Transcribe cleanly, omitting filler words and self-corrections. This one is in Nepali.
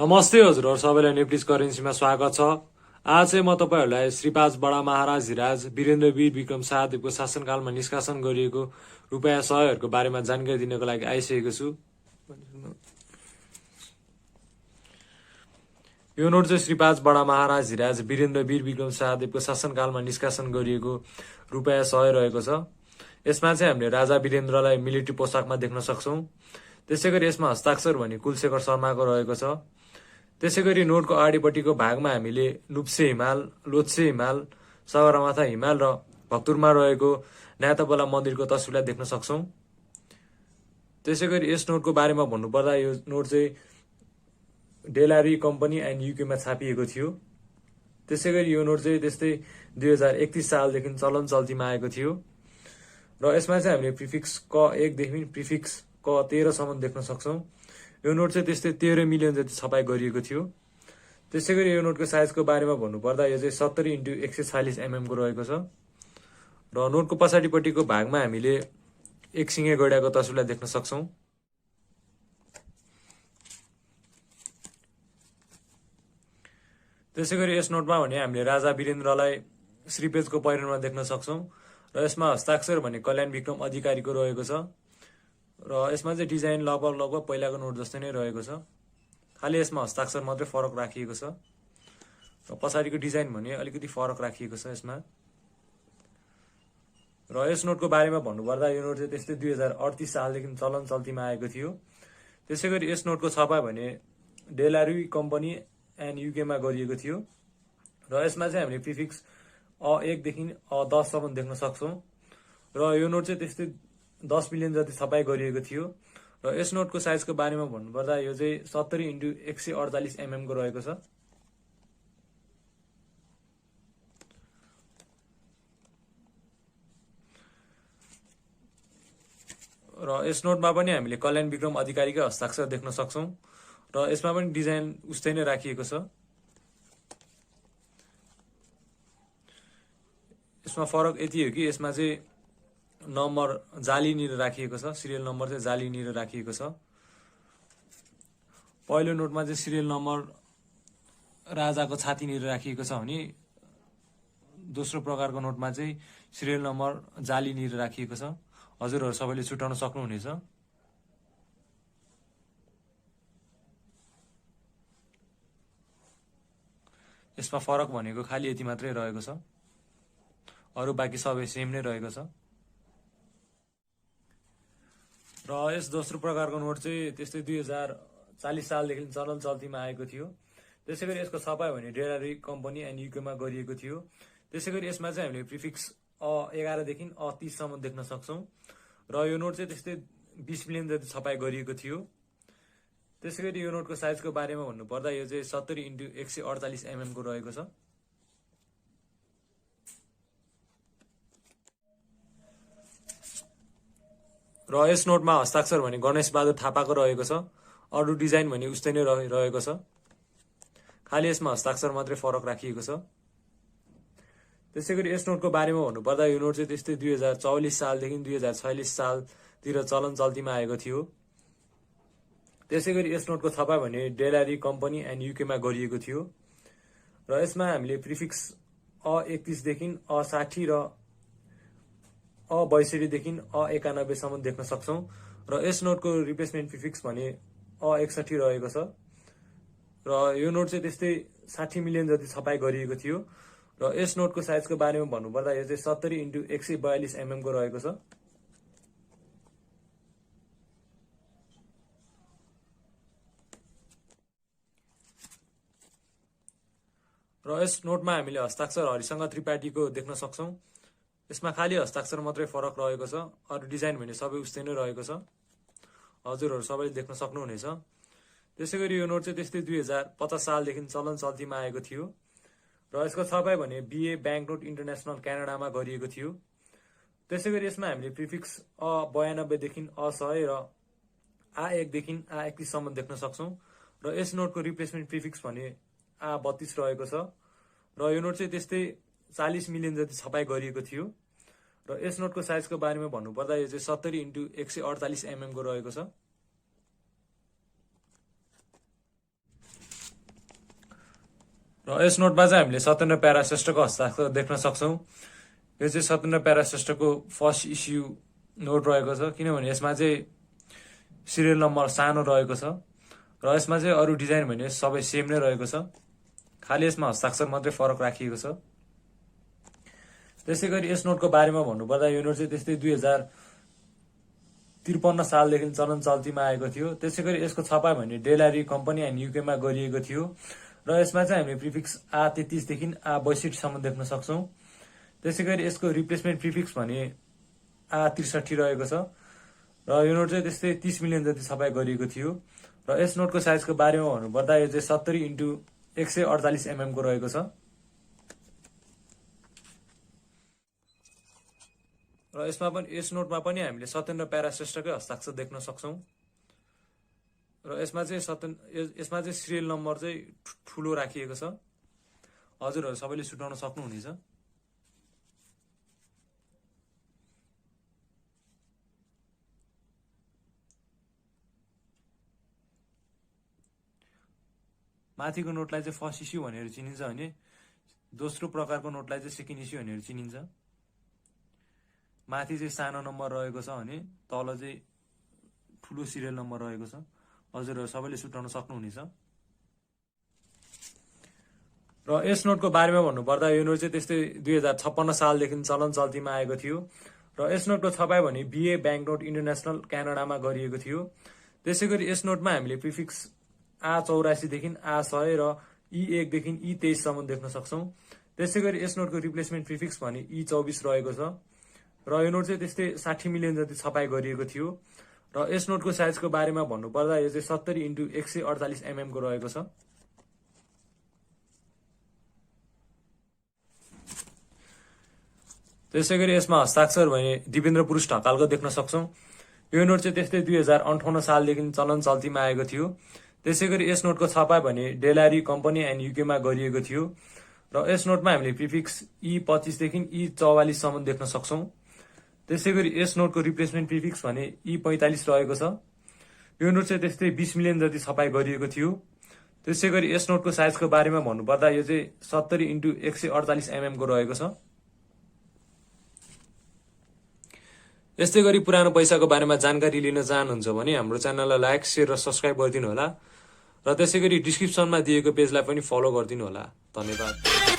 नमस्ते हजुरहरु सबैलाई नेप्लिज करेन्सीमा स्वागत छ। आज चाहिँ म तपाईहरुलाई श्रीपाज बडा महाराज धिराज वीरेन्द्र वीर विक्रम शाहदेवको शासनकालमा निष्कासन गरिएको रुपैयाँ 100 को बारेमा जानकारी दिनको लागि आइसकेको छु। यो नोट चाहिँ श्रीपाज बडा महाराज धिराज वीरेन्द्र वीर विक्रम शाहदेवको शासनकालमा निष्कासन गरिएको रुपैयाँ 100 रहेको छ। यसमा चाहिँ हामीले राजा वीरेन्द्रलाई मिलिट्री पोसाकमा देख्न सक्छौं। त्यसैगरी यसमा हस्ताक्षर भने कुलशेखर शर्माको रहेको छ। त्यसैगरी नोटको अगाडिपट्टिको भागमा हामीले नुप्से हिमाल, लोच्छे हिमाल, सगरमाथा हिमाल र भक्तपुरमा रहेको नाथाबला मन्दिरको तस्बिरलाई देख्न सक्छौं। त्यसैगरी यस नोटको बारेमा भन्नुपर्दा यो नोट चाहिँ डेलारी कम्पनी एन्ड युकेमा छापिएको थियो। त्यसैगरी यो नोट चाहिँ त्यस्तै 2031 सालदेखि चलन चल्तीमा आएको थियो र यसमा चाहिँ हामीले प्रिफिक्स क 1 देखि प्रिफिक्स क 13 सम्म देख्न सक्छौं। यो नोट चाहिँ त्यस्तै 13 मिलियन जति छपाई गरिएको थियो। त्यसैगरी यो नोटको साइजको बारेमा भन्नुपर्दा यो चाहिँ 70 x 146 mm को रहेको छ र नोटको पछाडिपट्टिको भागमा हामीले एक सिङे गैंडाको तस्बिरलाई देख्न सक्छौं। त्यसैगरी यस नोटमा भने हामीले राजा वीरेन्द्रलाई श्रीपेजको पहिरनमा देख्न सक्छौं र यसमा हस्ताक्षर भने कल्याण विक्रम अधिकारीको रहेको छ र यसमा चाहिँ डिजाइन लगभग पहिलाको नोट जस्तै नै रहेको छ। खाली यसमा हस्ताक्षर मात्रै फरक राखिएको छ र पछाडिको डिजाइन भने अलिकति फरक राखिएको छ यसमा। र यस नोटको बारेमा भन्नुपर्दा यो नोट चाहिँ त्यस्तै 2038 सालदेखि चलन चल्तीमा आएको थियो। त्यसैगरी यस नोटको छपाई भने डेलारी कम्पनी एन्ड युकेमा गरिएको थियो र यसमा चाहिँ हामीले प्रिफिक्स A1 देखि A10 सम्म देख्न सक्छौं र यो नोट चाहिँ त्यस्तै 10 मिलियन जति छपाई गरिएको थियो र यस नोटको साइजको बारेमा भन्नुपर्दा यो चाहिँ 70 x 148 mm को रहेको छ। र यस नोटमा पनि हामीले कल्याण विक्रम अधिकारीकै हस्ताक्षर देख्न सक्छौं र यसमा पनि डिजाइन उस्तै नै राखिएको छ। यसमा फरक यति हो कि यसमा चाहिँ नम्बर जालीनिर राखिएको छ, सिरियल नम्बर चाहिँ जालीनिर राखिएको छ। पहिलो नोटमा चाहिँ सिरियल नम्बर राजाको छातीनिर राखिएको छ भने दोस्रो प्रकारको नोटमा चाहिँ सिरियल नम्बर जालीनिर राखिएको छ। हजुरहरु सबैले छुटाउन सक्नुहुनेछ। यसमा फरक भनेको खाली यति मात्रै रहेको छ, अरु बाँकी सबै सेम नै रहेको छ। र यस दोस्रो प्रकारको नोट चाहिँ त्यस्तै 2040 सालदेखि चलन चल्तीमा आएको थियो। त्यसैगरी यसको छपाई भने डेलारी कम्पनी एन्ड युकेमा गरिएको थियो। त्यसैगरी यसमा चाहिँ हामीले प्रिफिक्स A11 देखि A30 सम्म देख्न सक्छौं र यो नोट चाहिँ त्यस्तै 20 मिलियन जति छपाई गरिएको थियो। त्यसैगरी यो नोटको साइजको बारेमा भन्नुपर्दा यो चाहिँ 70 x 148 mm को रहेको छ। र यस नोटमा हस्ताक्षर भने गणेश बहादुर थापाको रहेको छ। अरु डिजाइन भने उस्तै नै रहेको छ, खाली यसमा हस्ताक्षर मात्रै फरक राखिएको छ। त्यसैगरी यस नोटको बारेमा भन्नुपर्दा यो नोट चाहिँ त्यस्तै 2044 सालदेखि 2046 सालतिर चलन चल्तीमा आएको थियो। त्यसैगरी यस नोटको छपाई भने डेलारी कम्पनी एन्ड युकेमा गरिएको थियो र यसमा हामीले प्रिफिक्स A31 देखि A60 र A62 देखि A91 सम्म देख्न सक्छौं र यस नोटको रिप्लेसमेन्ट प्रिफिक्स भने A61 रहेको छ र यो नोट चाहिँ त्यस्तै 60 मिलियन जति छपाई गरिएको थियो र यस नोटको साइजको बारेमा भन्नुपर्दा यो चाहिँ 70 x 142 mm को रहेको छ। र यस नोटमा हामीले हस्ताक्षर हरिशंकर त्रिपाठीको देख्न सक्छौं। यसमा खाली हस्ताक्षर मात्रै फरक रहेको छ, अरु डिजाइन भने सबै उस्तै नै रहेको छ। हजुरहरु सबैले देख्न सक्नुहुनेछ। त्यसैगरी यो नोट चाहिँ त्यस्तै 2050 सालदेखि चलन चल्तीमा आएको थियो र यसको छपाई भने BA बैंक नोट इन्टरनेशनल क्यानाडामा गरिएको थियो। त्यसैगरी यसमा हामीले प्रिफिक्स A92 देखि A100 र A1 देखि A31 सम्म देख्न सक्छौं र यस नोटको रिप्लेसमेन्ट प्रिफिक्स भने A32 रहेको छ र यो नोट चाहिँ त्यस्तै 40 मिलियन जति छपाई गरिएको थियो र यस नोटको साइजको बारेमा भन्नुपर्दा यो चाहिँ 70 x 148 mm को रहेको छ। र यस नोटमा चाहिँ हामीले सत्येन्द्र प्यारा श्रेष्ठको हस्ताक्षर देख्न सक्छौँ। यो चाहिँ सत्येन्द्र प्यारा श्रेष्ठको फर्स्ट इस्यु नोट रहेको छ, किनभने यसमा चाहिँ सिरियल नम्बर सानो रहेको छ र यसमा चाहिँ अरू डिजाइन भने सबै सेम नै रहेको छ, खालि यसमा हस्ताक्षर मात्रै फरक राखिएको छ। त्यसै गरी यस नोटको बारेमा भन्नुपर्दा यो नोट चाहिँ त्यस्तै 2053 सालदेखि चलन चल्तीमा आएको थियो। त्यसै गरी यसको छपाई भने डेलारी कम्पनी एन्ड युकेमा गरिएको थियो र यसमा चाहिँ हामीले प्रिफिक्स A33 देखि A62 सम्म देख्न सक्छौँ। त्यसै गरी यसको रिप्लेसमेन्ट प्रिफिक्स भने A63 रहेको छ र यो नोट चाहिँ त्यस्तै 30 मिलियन जति छपाई गरिएको थियो र यस नोटको साइजको बारेमा भन्नुपर्दा यो चाहिँ 70x148 mm को रहेको छ र यस नोटमा पनि हामीले सत्येन्द्र प्यारा श्रेष्ठकै हस्ताक्षर देख्न सक्छौँ र यसमा चाहिँ सिरियल नम्बर चाहिँ ठुलो राखिएको छ। हजुरहरू सबैले छुटाउन सक्नुहुनेछ। माथिको नोटलाई चाहिँ फर्स्ट इस्यु भनेर चिनिन्छ भने दोस्रो प्रकारको नोटलाई चाहिँ सेकेन्ड इस्यु भनेर चिनिन्छ। माथि चाहिँ सानो नम्बर रहेको छ भने तल चाहिँ ठुलो सिरियल नम्बर रहेको छ। हजुरहरू सबैले छुटाउन सक्नुहुनेछ। र यस नोटको बारेमा भन्नुपर्दा यो नोट चाहिँ त्यस्तै 2056 सालदेखि चलन चल्तीमा आएको थियो र यस नोटको छपाई भने BA ब्याङ्क नोट इन्टरनेसनल क्यानाडामा गरिएको थियो। त्यसै गरी यस नोटमा हामीले प्रिफिक्स A84 देखि A100 र E1 देखि E23 सम्म देख्न सक्छौँ। त्यसै गरी यस नोटको रिप्लेसमेन्ट प्रिफिक्स भने E24 रहेको छ र यो नोट चाहिँ त्यस्तै 60 मिलियन जति छपाई गरिएको थियो र यस नोटको साइजको बारेमा भन्नुपर्दा यो चाहिँ 70x148 mm को रहेको छ। त्यसै गरी यसमा हस्ताक्षर भने दिपेन्द्र पुरुष ढकालको देख्न सक्छौँ। यो नोट चाहिँ त्यस्तै 2058 सालदेखि चलन चल्तीमा आएको थियो। त्यसै गरी यस नोटको छपाई भने डेलारी कम्पनी एन्ड युकेमा गरिएको थियो र यस नोटमा हामीले प्रिफिक्स E25 देखि E44 सम्म देख्न सक्छौँ। त्यसै गरी यस नोटको रिप्लेसमेन्ट प्रिफिक्स भने E45 रहेको छ। यो नोट चाहिँ त्यस्तै 20 मिलियन जति छपाई गरिएको थियो। त्यसै गरी यस नोटको साइजको बारेमा भन्नुपर्दा यो चाहिँ 70x148 mm को रहेको छ। यस्तै गरी पुरानो पैसाको बारेमा जानकारी लिन चाहनुहुन्छ भने हाम्रो च्यानललाई लाइक, शेयर र सब्स्क्राइब गरिदिनु होला र त्यसै गरी डिस्क्रिप्सनमा दिएको पेजलाई पनि फलो गरिदिनु होला। धन्यवाद।